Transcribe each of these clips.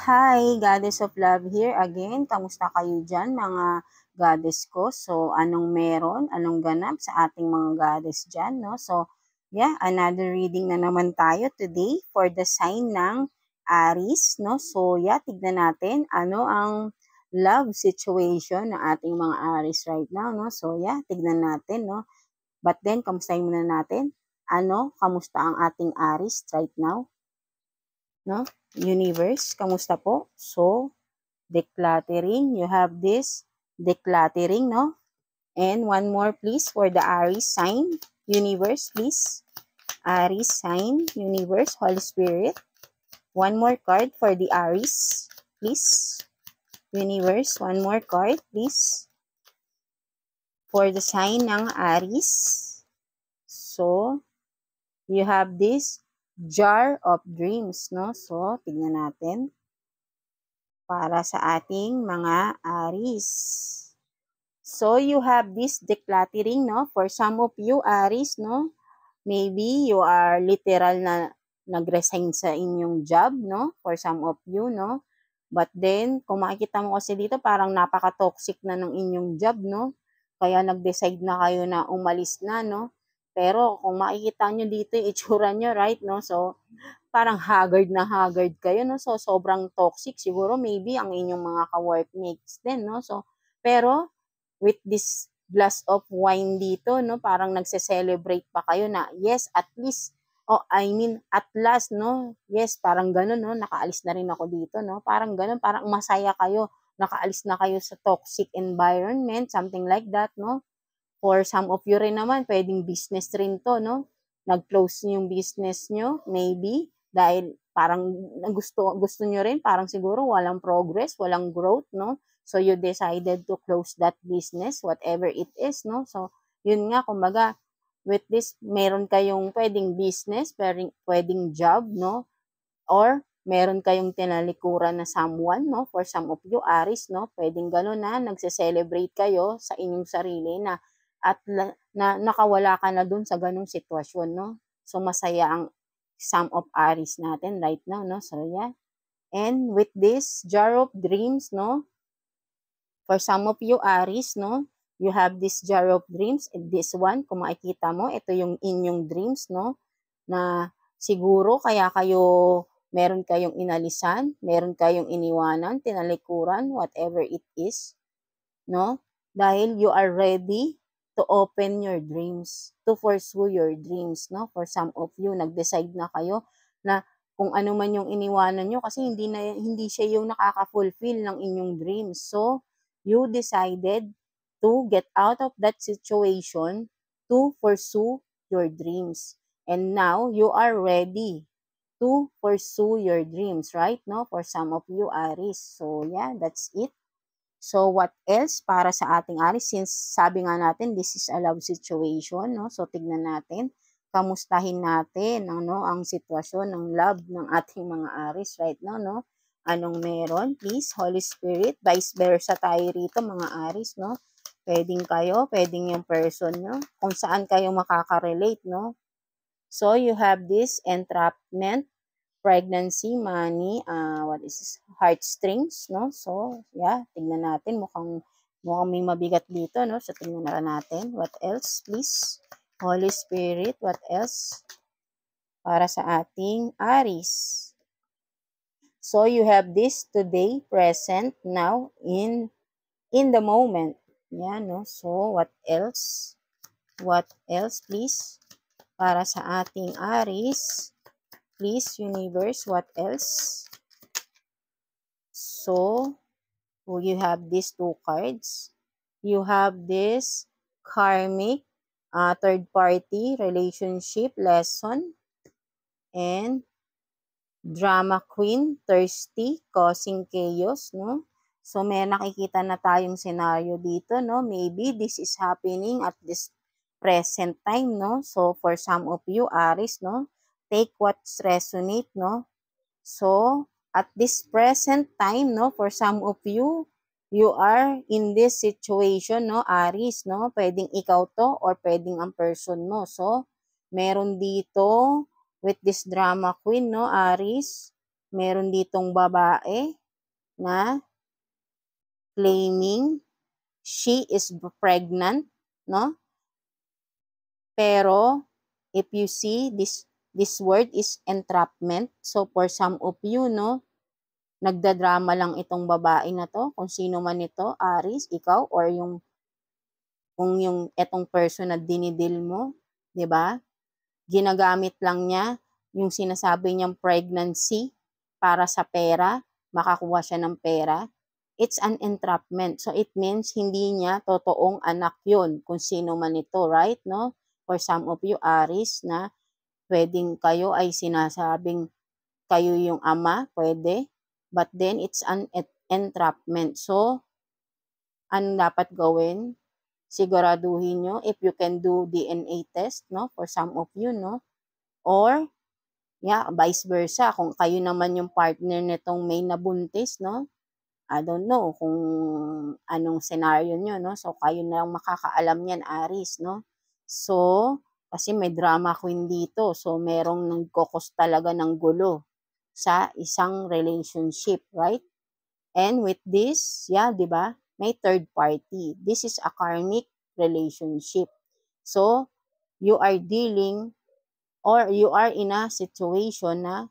Hi, Goddess of Love here again. Kamusta kayo dyan, mga goddess ko? So, anong meron? Anong ganap sa ating mga goddess dyan, no? So, yeah, another reading na naman tayo today for the sign ng Aries, no? So, yeah, tignan natin ano ang love situation ng ating mga Aries right now, no? So, yeah, tignan natin, no? But then, kamustahin muna natin. Kamusta ang ating Aries right now? No? Universe, kamusta po? So, decluttering, you have this decluttering, no? And one more please for the Aries sign, universe, please. Aries sign, universe, Holy Spirit. One more card for the Aries, please. Universe, one more card, please. For the sign ng Aries. So, you have this jar of dreams, no? So, tignan natin. Para sa ating mga Aries. So, you have this decluttering, no? For some of you, Aries, no? Maybe you are literal na nag-resign sa inyong job, no? For some of you, no? But then, kung makikita mo kasi dito, parang napaka-toxic na ng inyong job, no? Kaya nag-decide na kayo na umalis na, no? Pero kung makikita nyo dito yung itsura nyo, right, no? So, parang haggard na haggard kayo, no? So, sobrang toxic. Siguro, maybe, ang inyong mga ka-workmates din, no? So, pero, with this glass of wine dito, no? Parang nagse-celebrate pa kayo na, yes, at least, at last, no? Yes, parang ganun, no? Nakaalis na rin ako dito, no? Parang ganun, parang masaya kayo. Nakaalis na kayo sa toxic environment, something like that, no? For some of you rin naman, pwedeng business rin to, no? Nag-close yung business nyo, maybe, dahil parang gusto nyo rin, parang siguro walang progress, walang growth, no? So, you decided to close that business, whatever it is, no? So, yun nga, kumbaga, with this, meron kayong pwedeng business, pwedeng job, no? Or, meron kayong tinalikuran na someone, no? For some of you, Aries, no? Pwedeng gano'n na nagse-celebrate kayo sa inyong sarili na at na nakawala ka na dun sa ganung sitwasyon, no? So, masaya ang some of Aries natin right now, no? So, yeah. And with this jar of dreams, no? For some of you, Aries, no? You have this jar of dreams. And this one, kung makikita mo, ito yung inyong dreams, no? Na siguro kaya kayo meron kayong inalisan, meron kayong iniwanan, tinalikuran, whatever it is, no? Dahil you are ready to open your dreams, to pursue your dreams, no? For some of you, nag-decide na kayo na kung ano man yung iniwanan nyo kasi hindi siya yung nakaka-fulfill ng inyong dreams. So, you decided to get out of that situation to pursue your dreams. And now, you are ready to pursue your dreams, right? No? For some of you, Aries. So, yeah, that's it. So, what else para sa ating Aries? Since sabi nga natin, this is a love situation, no? So, tignan natin, kamustahin natin, ano, ang sitwasyon ng love ng ating mga Aries right now, no? Anong meron? Please, Holy Spirit, vice versa tayo rito, mga Aries, no? Pwedeng kayo, pwedeng yung person nyo, kung saan kayo makaka-relate, no? So, you have this entrapment, pregnancy, money, what is this? Heartstrings, no? So, yeah, tignan natin. Mukhang may mabigat dito, no? So, tignan natin. What else, please? Holy Spirit, what else? Para sa ating Aries. So, you have this today, present, now, in the moment. Yeah, no? So, what else? What else, please? Para sa ating Aries. Please, universe, what else? So, you have these two cards. You have this karmic, third party relationship lesson, and drama queen, thirsty, causing chaos, no? So, may nakikita na tayong scenario dito, no? Maybe this is happening at this present time, no? So, for some of you, Aries, no? Take what's resonate, no? So, at this present time, no, for some of you, you are in this situation, no, Aries, no? Pwedeng ikaw to or pwedeng ang person mo. So, meron dito with this drama queen, no, Aries, meron ditong babae na claiming she is pregnant, no? Pero, if you see, this word is entrapment. So, for some of you, no, nagdadrama lang itong babae na to, kung sino man ito, Aries, ikaw, or kung yung etong person na dinidil mo, 'di ba? Ginagamit lang niya yung sinasabi niyang pregnancy para sa pera, makakuha siya ng pera. It's an entrapment. So it means hindi niya totoong anak yun, kung sino man ito, right? No? For some of you, Aries, na pwedeng kayo ay sinasabing kayo yung ama, pwede. But then it's an entrapment. So, ano dapat gawin? Siguraduhin nyo if you can do DNA test, no? For some of you, no? Or, vice versa. Kung kayo naman yung partner nitong may nabuntis, no? I don't know kung anong scenario nyo, no? So, kayo na lang makakaalam yan, Aries, no? So, kasi may drama queen dito. So, merong nagkokos talaga ng gulo sa isang relationship, right? And with this, di ba? May third party. This is a karmic relationship. So, you are dealing or you are in a situation na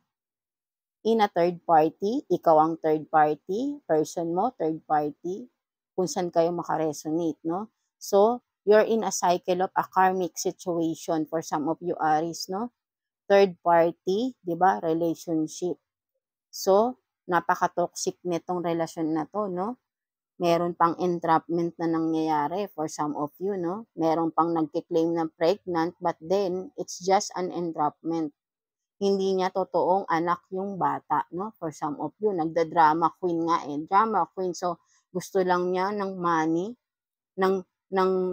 in a third party, ikaw ang third party, person mo, third party, kung saan kayo makaresonate, no? So, you're in a cycle of a karmic situation for some of you Aries, no? Third party, di ba? Relationship. So, napaka-toxic nitong relasyon na to, no? Meron pang entrapment na nangyayari for some of you, no? Meron pang nagkiklaim na pregnant, but then, it's just an entrapment. Hindi niya totoong anak yung bata, no? For some of you, nagda-drama queen nga drama queen. So, gusto lang niya ng money, ng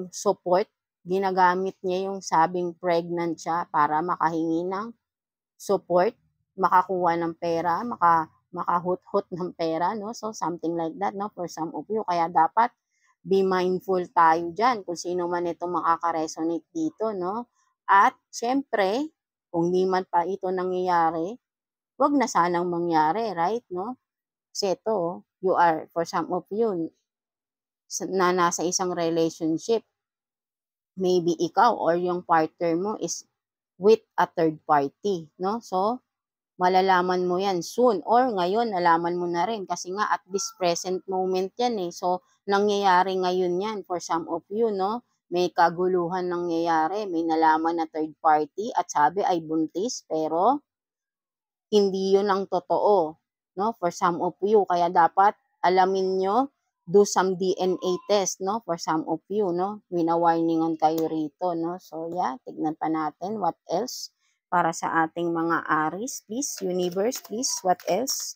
support. Ginagamit niya yung sabing pregnant siya para makahingi ng support, makakuha ng pera, makahut-hut ng pera, no? So, something like that, no? For some of you. Kaya dapat be mindful tayo dyan kung sino man ito makaka-resonate dito, no? At, syempre, kung di man pa ito nangyayari, wag na sanang mangyari, right, no? Kasi ito, you are, for some of you, na nasa isang relationship, maybe ikaw or yung partner mo is with a third party, no? So, malalaman mo yan soon or ngayon nalaman mo na rin kasi nga at this present moment yan eh. So, nangyayari ngayon yan for some of you, no? May kaguluhan nangyayari, may nalaman na third party at sabi ay buntis pero hindi yun ang totoo, no? For some of you, kaya dapat alamin nyo, do some DNA test, no? For some of you, no? Wina-warningan kayo rito, no? So, tignan pa natin what else para sa ating mga Aries, please. Universe, please. What else?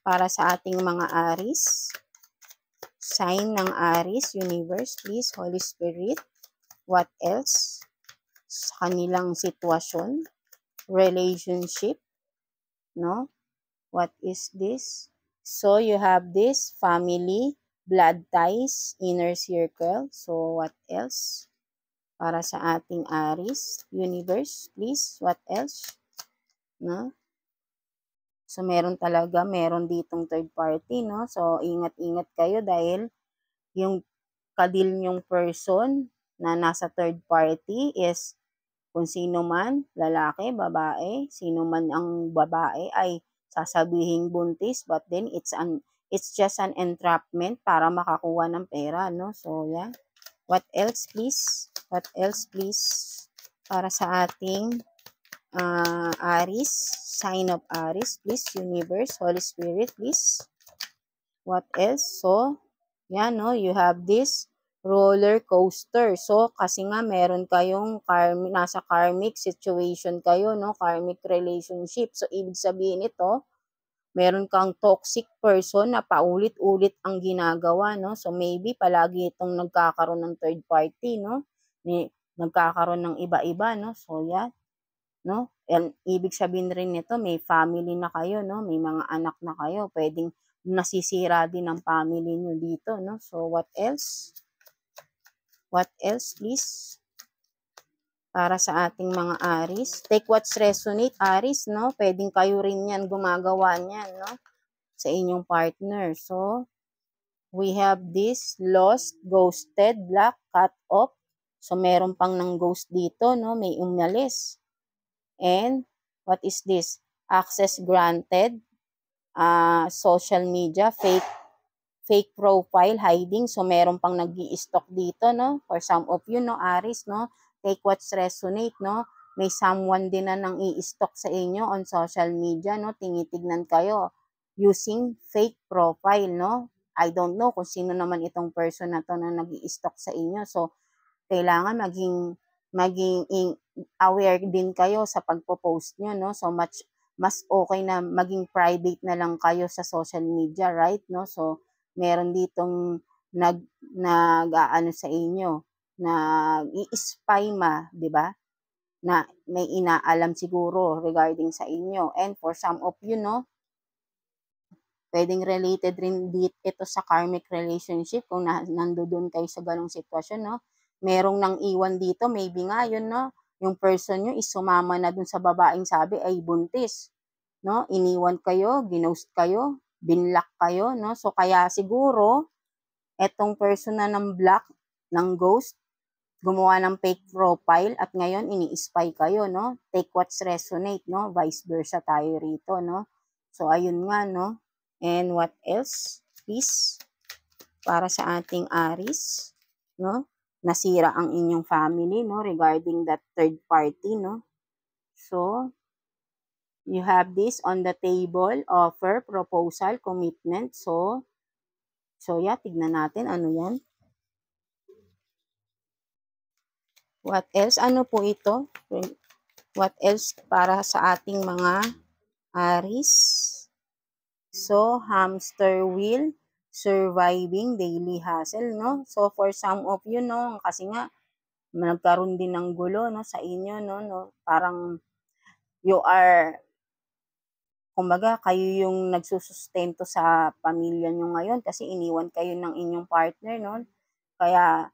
Para sa ating mga Aries. Sign ng Aries, Universe, please. Holy Spirit. What else? Sa kanilang sitwasyon. Relationship. No? What is this? So, you have this family, blood ties, inner circle. So, what else? Para sa ating Aries, Universe, please. What else? No? So, meron ditong third party, no? So, ingat-ingat kayo dahil yung kadil nyong person na nasa third party is kung sino man, lalaki, babae, sino man ang babae ay sasabihin buntis, but then it's just an entrapment para makakuha ng pera, no? So, What else, please? What else, please? Para sa ating Aries, sign of Aries, please, Universe, Holy Spirit, please. What else? So, no, you have this roller coaster. So, kasi nga meron kayong nasa karmic situation kayo, no? Karmic relationship. So, ibig sabihin ito, meron kang toxic person na paulit-ulit ang ginagawa, no? So, maybe palagi itong nagkakaroon ng third party, no? Nagkakaroon ng iba-iba, no? So, no? And ibig sabihin rin nito, may family na kayo, no? May mga anak na kayo. Pwedeng nasisira din ang family nyo dito, no? So, what else? What else, please? para sa ating mga Aries. Take what's resonate, Aries, no? Pwedeng kayo rin yan, gumagawa niyan, no? Sa inyong partner. So, we have this, lost, ghosted, black, cut off. So, meron pang ng ghost dito, no? May umalis. And, what is this? Access granted, social media, fake profile, hiding. So, meron pang nag-i-stalk dito, no? For some of you, no, Aries, no? Take what's resonate, no? May someone din na nang i-stalk sa inyo on social media, no? Tinitignan kayo using fake profile, no? I don't know kung sino naman itong person na to na nag-i-stalk sa inyo. So, kailangan maging aware din kayo sa pagpo-post nyo, no? So, mas okay na maging private na lang kayo sa social media, right? No? So, meron ditong nag-aano sa inyo, nag-i-spy 'di ba? Na may inaalam siguro regarding sa inyo. And for some of you, no, pwedeng related rin ito sa karmic relationship kung nandoon kayo sa ganong sitwasyon, no? Merong nang iwan dito, maybe nga yun, no? Yung person nyo is sumama na dun sa babaeng sabi ay buntis, no? Iniwan kayo, ginost kayo, binlock kayo, no? So kaya siguro etong person na ng block, ng ghost, gumawa ng fake profile at ngayon ini-spy kayo, no? Take what's resonate, no? Vice versa tayo rito, no? So ayun nga, no? And what else? Please, para sa ating Aries, no? Nasira ang inyong family, no? Regarding that third party, no? So, you have this on the table, offer, proposal, commitment. So yeah, tignan natin ano yan. What else? Ano po ito? What else para sa ating mga Aries? So, hamster wheel, surviving daily hustle, no? So, for some of you, no, kasi nga, nagkaroon din ng gulo, no, sa inyo, no, parang, you are, kumbaga, kayo yung nagsusustento sa pamilya nyo ngayon kasi iniwan kayo ng inyong partner, no? Kaya,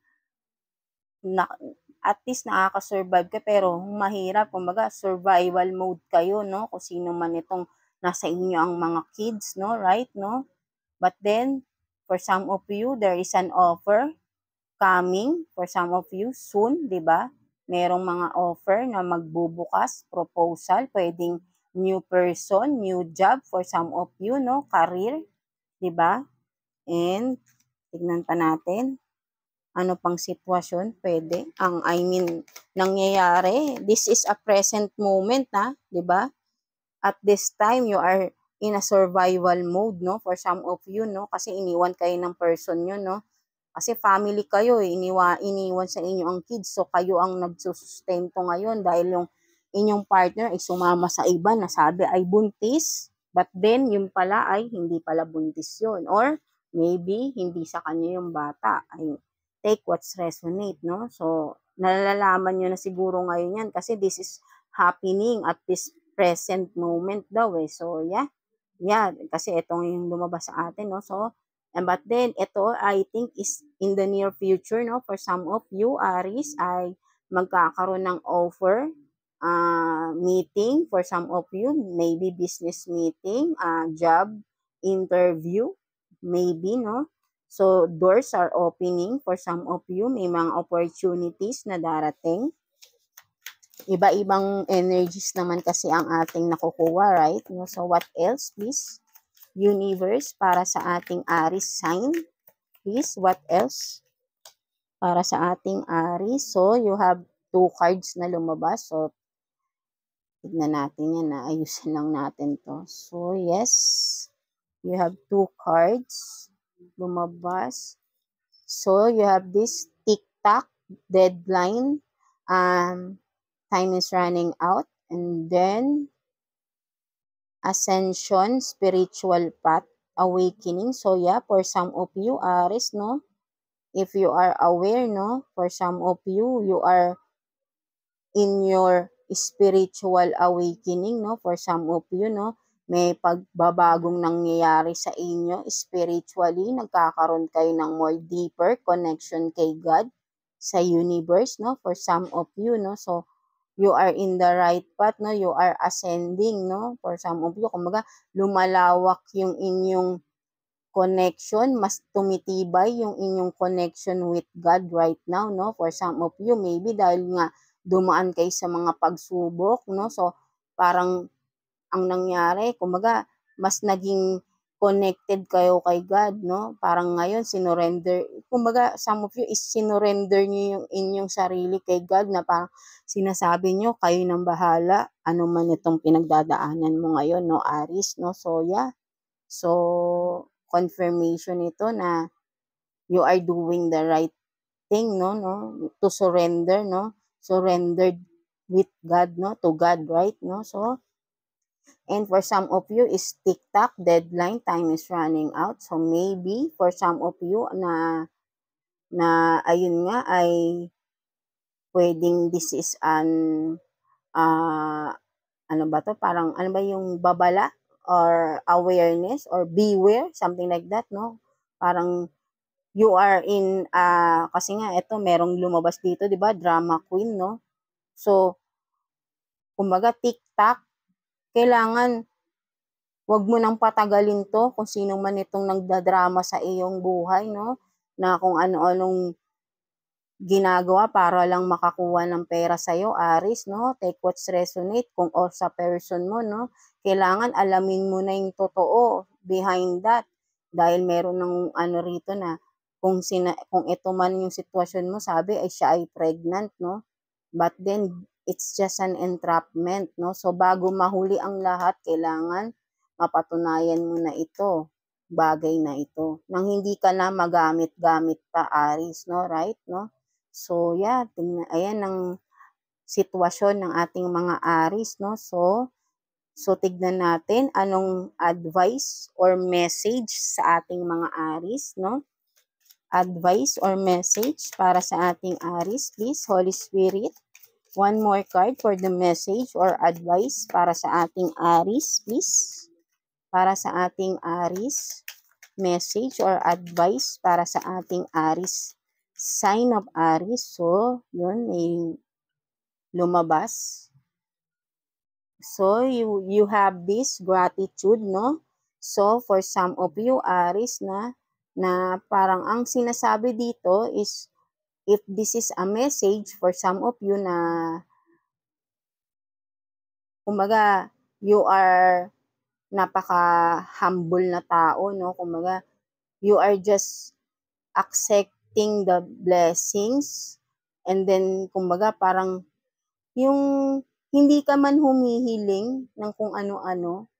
at least nakaka-survive ka pero mahirap, kumbaga, survival mode kayo, no? Kung sino man itong nasa inyo ang mga kids, no, right, no? But then, for some of you, there is an offer coming. For some of you, soon, di ba? Merong mga offer na magbubukas, proposal, pwedeng new person, new job for some of you, no? Career, di ba? And, tignan pa natin. Ano pang sitwasyon pwede? Nangyayari. This is a present moment, di ba? At this time, you are in a survival mode, no? For some of you, no? Kasi iniwan kayo ng person nyo, no? Kasi family kayo, iniwan sa inyo ang kids. So, kayo ang nagsusustento ngayon dahil yung inyong partner ay sumama sa iba na sabi ay buntis. But then, yun pala ay hindi pala buntis yun. Or, maybe, hindi sa kanya yung bata. Ay, take what's resonate, no? So, nalalaman nyo na siguro ngayon yan kasi this is happening at this present moment daw eh. So, yeah. Yeah, kasi itong yung lumabas sa atin, no? So, but then, ito, I think, is in the near future, no? For some of you, Aries, ay magkakaroon ng offer, meeting. For some of you, maybe business meeting, job, interview, maybe, no? So, doors are opening. For some of you, may mga opportunities na darating. Iba-ibang energies naman kasi ang ating nakukuha, right? So, what else, please? Universe, para sa ating Aries sign. Please, what else? Para sa ating Aries. So, you have 2 cards na lumabas. So, tignan natin yan. Ayusin lang natin to. So, yes. You have 2 cards lumabas. So, you have this tick-tock, deadline, time is running out, and then ascension, spiritual path, awakening. So yeah, for some of you, Aries, no, if you are aware, no, for some of you, you are in your spiritual awakening, no, for some of you, no, may pagbabagong nangyayari sa inyo spiritually, nagkakaroon kayo ng more deeper connection kay God. sa universe, no? For some of you, no? So, you are in the right path, no? You are ascending, no? For some of you, kumbaga, lumalawak yung inyong connection, mas tumitibay yung inyong connection with God right now, no? For some of you, maybe dahil nga dumaan kayo sa mga pagsubok, no? So, parang ang nangyari, kumbaga, mas naging connected kayo kay God, no? Parang ngayon, sinurrender, kumbaga, some of you is sinurrender nyo yung inyong sarili kay God na parang sinasabi nyo, kayo nang bahala, ano man itong pinagdadaanan mo ngayon, no, Aries, no? So, yeah. So, confirmation ito na you are doing the right thing, no, to surrender, no, surrendered with God, no, to God, right, no, so, and for some of you is TikTok deadline, time is running out, so maybe for some of you ayun nga, ay pwedeng this is an, ano ba to, parang, ano ba yung babala, or awareness, or beware, something like that, no, parang, you are in, kasi nga, ito, merong lumabas dito, di ba, drama queen, no? So, kumbaga, TikTok, kailangan, wag mo nang patagalin to, kung sino man itong nagdadrama sa iyong buhay, no? Na kung ano-anong ginagawa para lang makakuha ng pera sa'yo, Aries, no? Take what's resonate, kung o sa person mo, no? Kailangan alamin mo na yung totoo behind that. Dahil meron ng ano rito na, kung ito man yung sitwasyon mo, sabi ay siya ay pregnant, no? But then, it's just an entrapment, no? So, bago mahuli ang lahat, kailangan mapatunayan mo na ito, bagay na ito, nang hindi ka na magamit-gamit pa, Aries, no? Right, no? So, yeah, ayan ang sitwasyon ng ating mga Aries, no? So tignan natin anong advice or message sa ating mga Aries, no? Advice or message para sa ating Aries, please, Holy Spirit. One more card for the message or advice para sa ating Aries, please. Para sa ating Aries, message or advice para sa ating Aries. Sign of Aries. So, yun, may lumabas. So, you have this gratitude, no? So, for some of you, Aries, na parang ang sinasabi dito is, if this is a message for some of you na, kumbaga, you are napaka-humble na tao, no? Kumbaga, you are just accepting the blessings, and then, kumbaga, parang, yung hindi ka man humihiling ng kung ano-ano,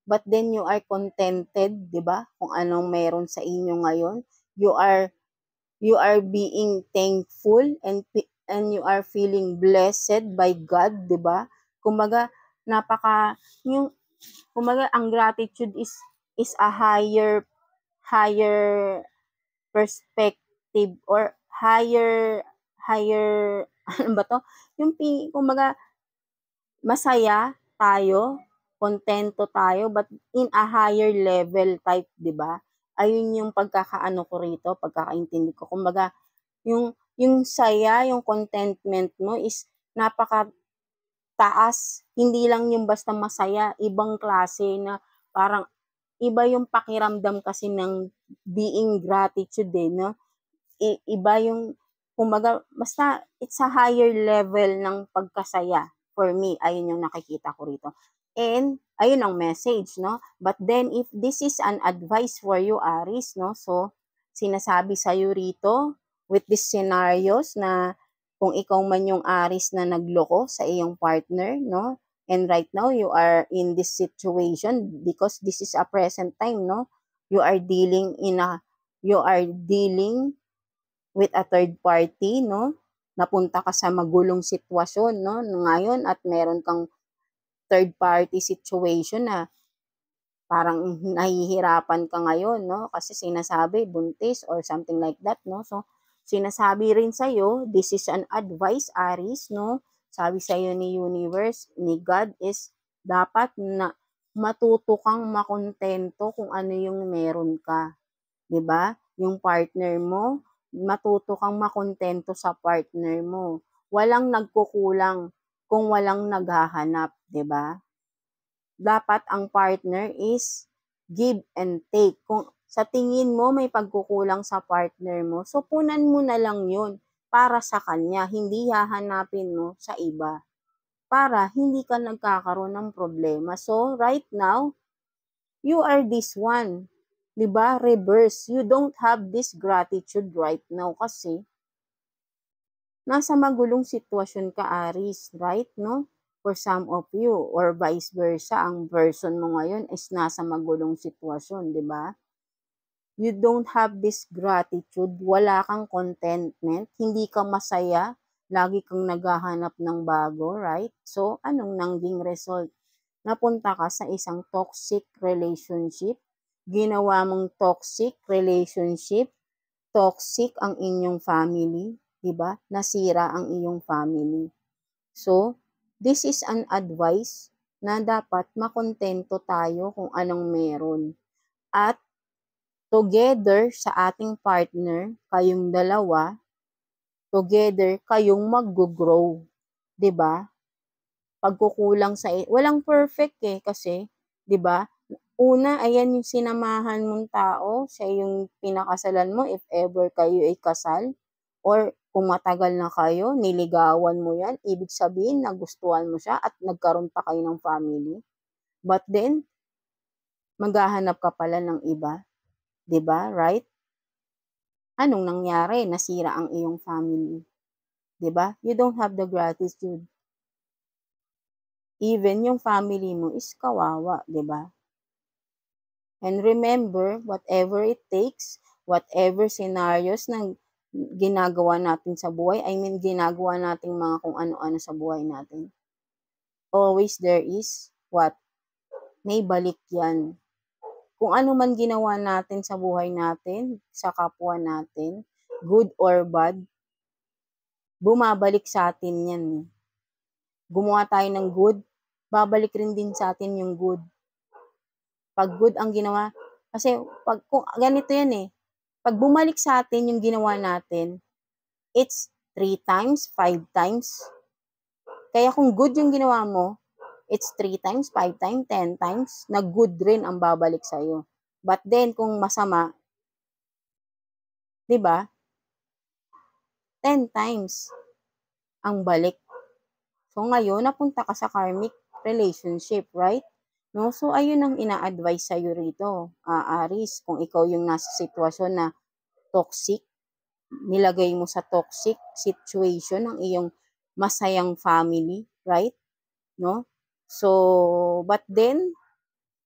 but then you are contented, 'di ba? Kung anong meron sa inyo ngayon, you are being thankful, and you are feeling blessed by God, 'di ba? Kumbaga, kumbaga ang gratitude is a higher perspective, or higher ano ba to? Yung kumbaga, masaya tayo, kontento tayo, but in a higher level type, 'di ba? Ayun yung pagkakaano ko rito, pagkakaintindi ko. Kumbaga, yung saya, yung contentment mo is napaka-taas. Hindi lang yung basta masaya, ibang klase na parang iba yung pakiramdam kasi ng being gratitude, no? Iba yung, kumbaga, basta it's a higher level ng pagkasaya. For me, ayun yung nakikita ko rito. And, ayun ang message, no? But then, if this is an advice for you, Aries, no? So, sinasabi sa'yo rito, with these scenarios na, kung ikaw man yung Aries na nagloko sa iyong partner, no? And right now, you are in this situation because this is a present time, no? You are dealing with a third party, no? Napunta ka sa magulong sitwasyon, no? Ngayon, at meron kang third party situation na parang nahihirapan ka ngayon, no? Kasi sinasabi, buntis or something like that, no? So, sinasabi rin sa'yo, this is an advice, Aries, no? Sabi sa'yo ni universe, ni God is, dapat na matuto kang makontento kung ano yung meron ka. 'Di ba? Yung partner mo, matuto kang makontento sa partner mo. Walang nagkukulang kung walang naghahanap, 'di ba? Dapat ang partner is give and take. Kung sa tingin mo may pagkukulang sa partner mo, so punan mo na lang yun para sa kanya, hindi hahanapin mo sa iba. Para hindi ka nagkakaroon ng problema. So, right now, you are this one. 'Di ba? Reverse. You don't have this gratitude right now kasi nasa magulong sitwasyon ka, Aries, right, no? For some of you, or vice versa, ang person mo ngayon is nasa magulong sitwasyon, di ba? You don't have this gratitude, wala kang contentment, hindi ka masaya, lagi kang naghahanap ng bago, right? So, anong naging result? Napunta ka sa isang toxic relationship, ginawa mong toxic relationship, toxic ang inyong family, 'di ba? Nasira ang iyong family. So, this is an advice na dapat makontento tayo kung anong meron. At together sa ating partner, kayong dalawa, together kayong mag-grow, 'di ba? Pagkukulang sa walang perfect kasi, 'di ba? Una, ayan yung sinamahan mong tao, siya yung pinakasalan mo if ever kayo ay kasal, or kung matagal na kayo, niligawan mo yan, ibig sabihin nagustuhan mo siya at nagkaroon pa kayo ng family. But then, maghahanap ka pala ng iba, 'di ba? Right? Anong nangyari? Nasira ang iyong family, 'di ba? You don't have the gratitude. Even yung family mo is kawawa, 'di ba? And remember, whatever it takes, whatever scenarios na ginagawa natin sa buhay, ginagawa natin mga kung ano-ano sa buhay natin, always there is what? May balik yan. Kung ano man ginawa natin sa buhay natin, sa kapwa natin, good or bad, bumabalik sa atin yan. Gumawa tayo ng good, babalik rin din sa atin yung good. Pag good ang ginawa, kasi kung ganito yan pag bumalik sa atin yung ginawa natin, it's 3 times, 5 times. Kaya kung good yung ginawa mo, it's 3 times, 5 times, 10 times, na good rin ang babalik sa'yo. But then, kung masama, di ba? 10 times ang balik. So, ngayon, napunta ka sa karmic relationship, right? No? So, ayun ang ina-advise sa'yo rito, Aries, kung ikaw yung nasa sitwasyon na toxic, nilagay mo sa toxic situation ang iyong masayang family, right? No? So, but then,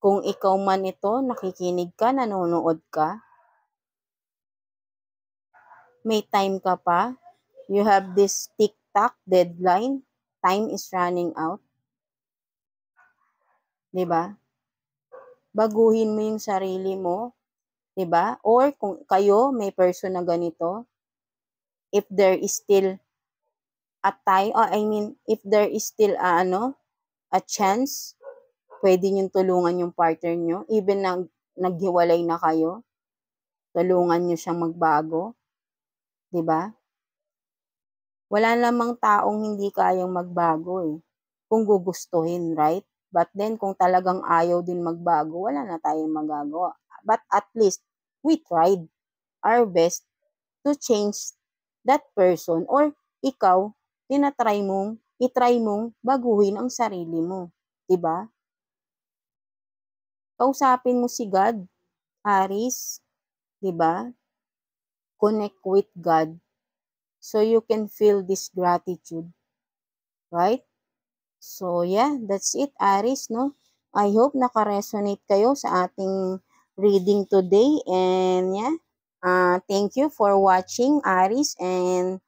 kung ikaw man ito, nakikinig ka, nanonood ka, may time ka pa, you have this tick-tock deadline, time is running out, 'di ba? Baguhin mo yung sarili mo, 'di ba? Or kung kayo may person na ganito, if there is still a time, if there is still a chance, pwede niyong tulungan yung partner niyo, even na naghiwalay na kayo, tulungan niyo siyang magbago, 'di ba? Wala namang taong hindi kayang magbago kung gugustuhin, right? But then, kung talagang ayaw din magbago, wala na tayong magagawa. But at least, we tried our best to change that person, or ikaw, itry mong baguhin ang sarili mo. Diba? Kausapin mo si God, Aries, diba? Connect with God so you can feel this gratitude. Right? So, yeah, that's it, Aries, no? I hope naka-resonate kayo sa ating reading today. And, yeah, thank you for watching, Aries. And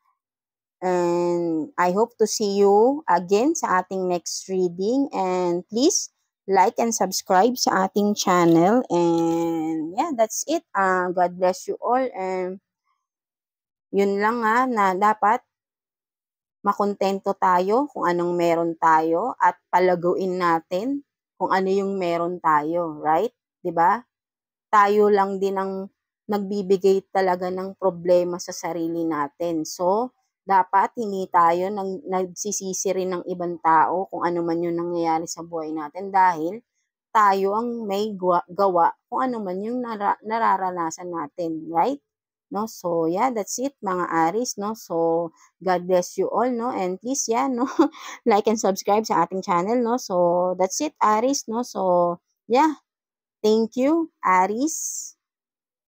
I hope to see you again sa ating next reading. And please, like and subscribe sa ating channel. And, yeah, that's it. God bless you all. And, yun lang na dapat makontento tayo kung anong meron tayo at palaguin natin kung ano yung meron tayo, right? 'Di ba? Tayo lang din ang nagbibigay talaga ng problema sa sarili natin. So, dapat hindi tayo nagsisisi rin ng ibang tao kung ano man yung nangyayari sa buhay natin dahil tayo ang may gawa kung ano man yung nararanasan natin, right? No? So, yeah, that's it mga Aries, no? So, God bless you all, no? And please, yeah, no? Like and subscribe sa ating channel, no? So, that's it, Aries, no? So, yeah, thank you, Aries.